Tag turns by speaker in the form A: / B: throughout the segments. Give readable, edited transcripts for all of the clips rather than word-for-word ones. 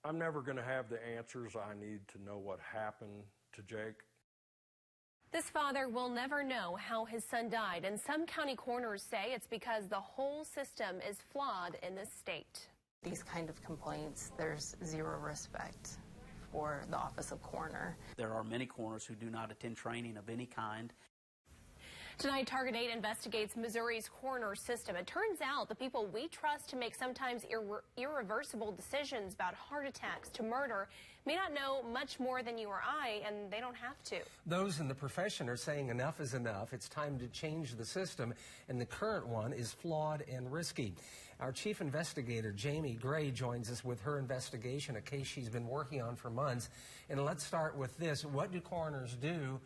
A: I'm never going to have the answers. I need to know what happened to Jake.
B: This father will never know how his son died, and some county coroners say it's because the whole system is flawed in this state.
C: These kind of complaints, there's zero respect for the office of coroner.
D: There are many coroners who do not attend training of any kind.
B: Tonight, Target 8 investigates Missouri's coroner system. It turns out the people we trust to make sometimes irreversible decisions about heart attacks to murder may not know much more than you or I, and they don't have to.
E: Those in the profession are saying enough is enough. It's time to change the system, and the current one is flawed and risky. Our chief investigator, Jamie Gray, joins us with her investigation, a case she's been working on for months. And let's start with this. What do coroners do,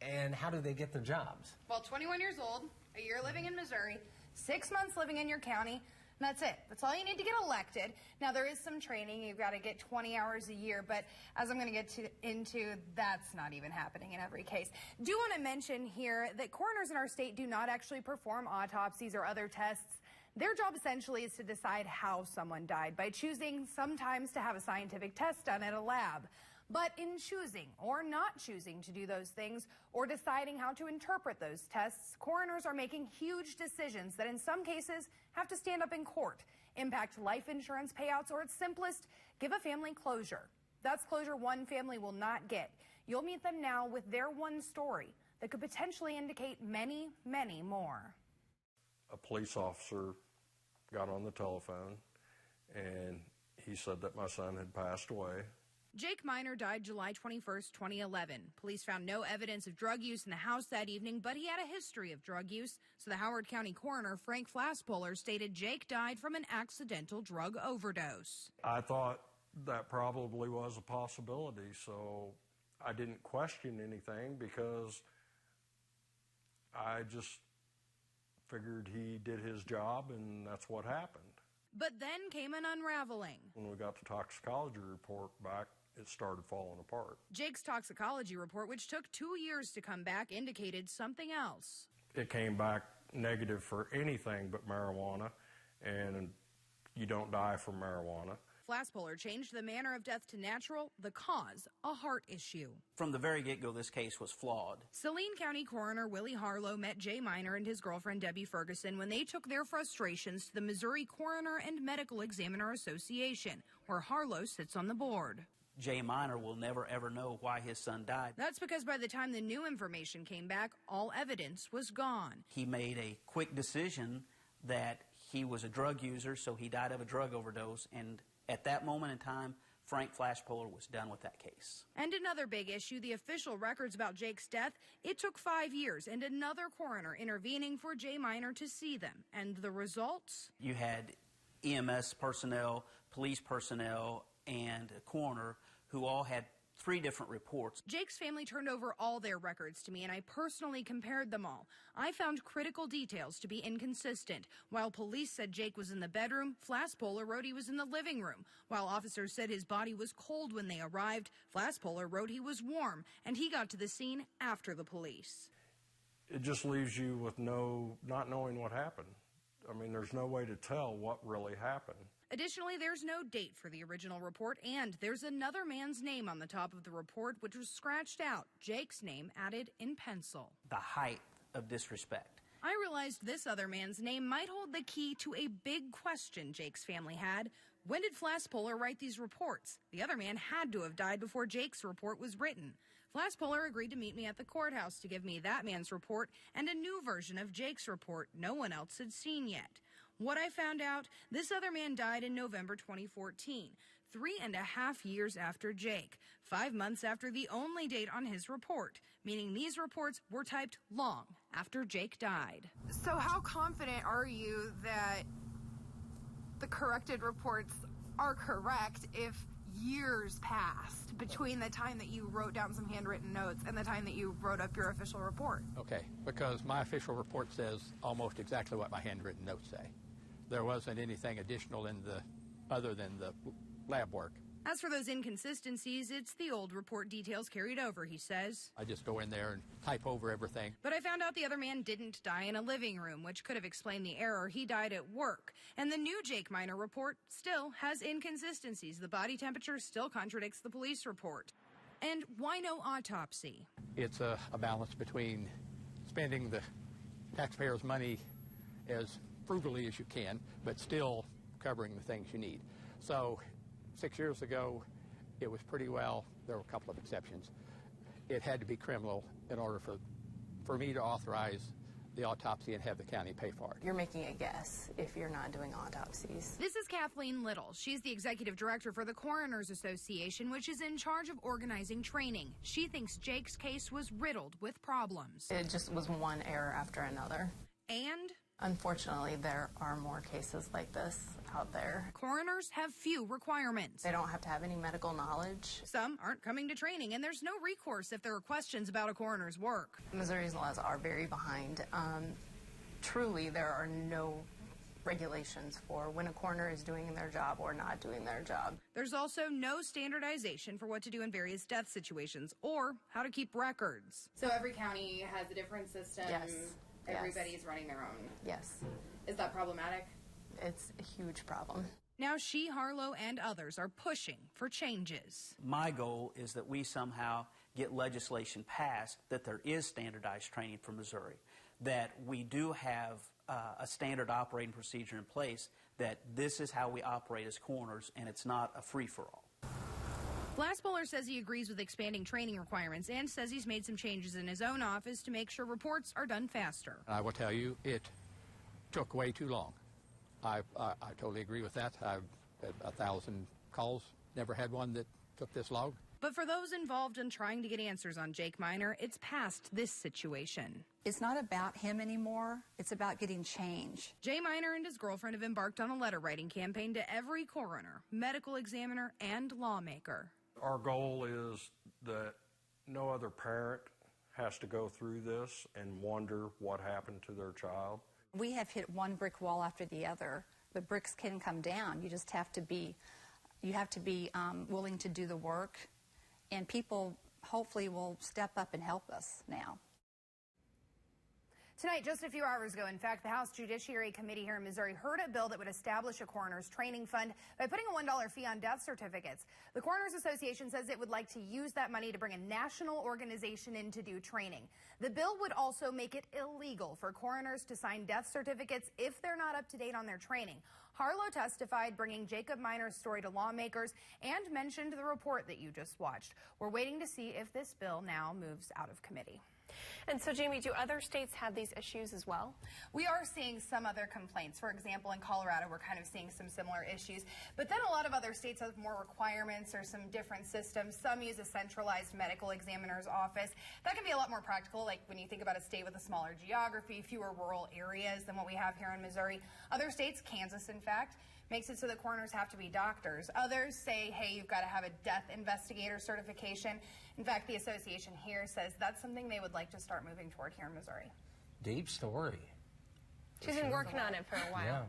E: and how do they get their jobs?
F: Well, 21 years old, a year living in Missouri, 6 months living in your county, and that's it. That's all you need to get elected. Now, there is some training. You've got to get 20 hours a year, but as I'm going to get into, that's not even happening in every case. Do want to mention here that coroners in our state do not actually perform autopsies or other tests. Their job essentially is to decide how someone died by choosing sometimes to have a scientific test done at a lab. But in choosing or not choosing to do those things or deciding how to interpret those tests, coroners are making huge decisions that in some cases have to stand up in court, impact life insurance payouts, or at simplest, give a family closure. That's closure one family will not get. You'll meet them now with their one story that could potentially indicate many, many more.
A: A police officer got on the telephone and he said that my son had passed away.
F: Jake Minor died July 21st, 2011. Police found no evidence of drug use in the house that evening, but he had a history of drug use. So the Howard County coroner, Frank Flaspoller, stated Jake died from an accidental drug overdose.
A: I thought that probably was a possibility, so I didn't question anything because I just figured he did his job and that's what happened.
F: But then came an unraveling.
A: When we got the toxicology report back, it started falling apart.
F: Jake's toxicology report, which took 2 years to come back, indicated something else.
A: It came back negative for anything but marijuana, and you don't die from marijuana.
F: Flaspoller changed the manner of death to natural, the cause, a heart issue.
D: From the very get-go, this case was flawed.
F: Saline County Coroner Willie Harlow met Jay Minor and his girlfriend Debbie Ferguson when they took their frustrations to the Missouri Coroner and Medical Examiner Association, where Harlow sits on the board.
D: Jay Minor will never ever know why his son died.
F: That's because by the time the new information came back, all evidence was gone.
D: He made a quick decision that he was a drug user, so he died of a drug overdose, and at that moment in time, Frank Flaspoller was done with that case.
F: And another big issue, the official records about Jake's death. It took 5 years and another coroner intervening for Jay Minor to see them. And the results?
D: You had EMS personnel, police personnel, and a coroner who all had 3 different reports.
F: Jake's family turned over all their records to me, and I personally compared them all. I found critical details to be inconsistent. While police said Jake was in the bedroom, Flaspoller wrote he was in the living room. While officers said his body was cold when they arrived, Flaspoller wrote he was warm, and he got to the scene after the police.
A: It just leaves you with not knowing what happened. I mean, there's no way to tell what really happened.
F: Additionally, there's no date for the original report, and there's another man's name on the top of the report, which was scratched out, Jake's name added in pencil.
D: The height of disrespect.
F: I realized this other man's name might hold the key to a big question Jake's family had. When did Flaspoller write these reports? The other man had to have died before Jake's report was written. Flaspoller agreed to meet me at the courthouse to give me that man's report and a new version of Jake's report no one else had seen yet. What I found out, this other man died in November 2014, 3.5 years after Jake, 5 months after the only date on his report, meaning these reports were typed long after Jake died.
G: So how confident are you that the corrected reports are correct if years passed between the time that you wrote down some handwritten notes and the time that you wrote up your official report?
H: Okay, because my official report says almost exactly what my handwritten notes say. There wasn't anything additional in other than the lab work
F: As for those inconsistencies, it's the old report details carried over, he says.
H: I just go in there and type over everything.
F: But I found out the other man didn't die in a living room, which could have explained the error. He died at work. And the new Jake Miner report still has inconsistencies. The body temperature still contradicts the police report. And why no autopsy?
H: It's a balance between spending the taxpayers' money as frugally as you can, but still covering the things you need. So 6 years ago, it was pretty well. There were a couple of exceptions. It had to be criminal in order for me to authorize the autopsy and have the county pay for it.
C: You're making a guess if you're not doing autopsies.
F: This is Kathleen Little. She's the executive director for the Coroners Association, which is in charge of organizing training. She thinks Jake's case was riddled with problems.
C: It just was one error after another.
F: And
C: unfortunately, there are more cases like this out there.
F: Coroners have few requirements.
C: They don't have to have any medical knowledge.
F: Some aren't coming to training, and there's no recourse if there are questions about a coroner's work.
C: Missouri's laws are very behind. Truly, there are no regulations for when a coroner is doing their job or not doing their job.
F: There's also no standardization for what to do in various death situations or how to keep records.
I: So every county has a different system.
C: Yes.
I: Everybody's running their own.
C: Yes.
I: Is that problematic?
C: It's a huge problem.
F: Now she, Harlow, and others are pushing for changes.
D: My goal is that we somehow get legislation passed that there is standardized training for Missouri, that we do have a standard operating procedure in place, that this is how we operate as coroners, and it's not a free-for-all.
F: Glassbowler says he agrees with expanding training requirements and says he's made some changes in his own office to make sure reports are done faster.
H: I will tell you, it took way too long. I totally agree with that. I've had 1,000 calls, never had one that took this long.
F: But for those involved in trying to get answers on Jake Miner, it's past this situation.
J: It's not about him anymore. It's about getting change.
F: Jay Miner and his girlfriend have embarked on a letter-writing campaign to every coroner, medical examiner, and lawmaker.
A: Our goal is that no other parent has to go through this and wonder what happened to their child.
J: We have hit one brick wall after the other. The bricks can come down. You just have to be, willing to do the work, and people hopefully will step up and help us now.
F: Tonight, just a few hours ago, in fact, the House Judiciary Committee here in Missouri heard a bill that would establish a coroner's training fund by putting a $1 fee on death certificates. The Coroners Association says it would like to use that money to bring a national organization in to do training. The bill would also make it illegal for coroners to sign death certificates if they're not up to date on their training. Harlow testified, bringing Jacob Miner's story to lawmakers, and mentioned the report that you just watched. We're waiting to see if this bill now moves out of committee.
B: And so, Jamie, do other states have these issues as well?
F: We are seeing some other complaints. For example, in Colorado, we're kind of seeing some similar issues. But then a lot of other states have more requirements or some different systems. Some use a centralized medical examiner's office. That can be a lot more practical, like when you think about a state with a smaller geography, fewer rural areas than what we have here in Missouri. Other states, Kansas, in fact, makes it so that coroners have to be doctors. Others say, hey, you've got to have a death investigator certification. In fact, the association here says that's something they would like to start moving toward here in Missouri.
E: Deep story.
B: She's been working on it for a while.
E: Yeah.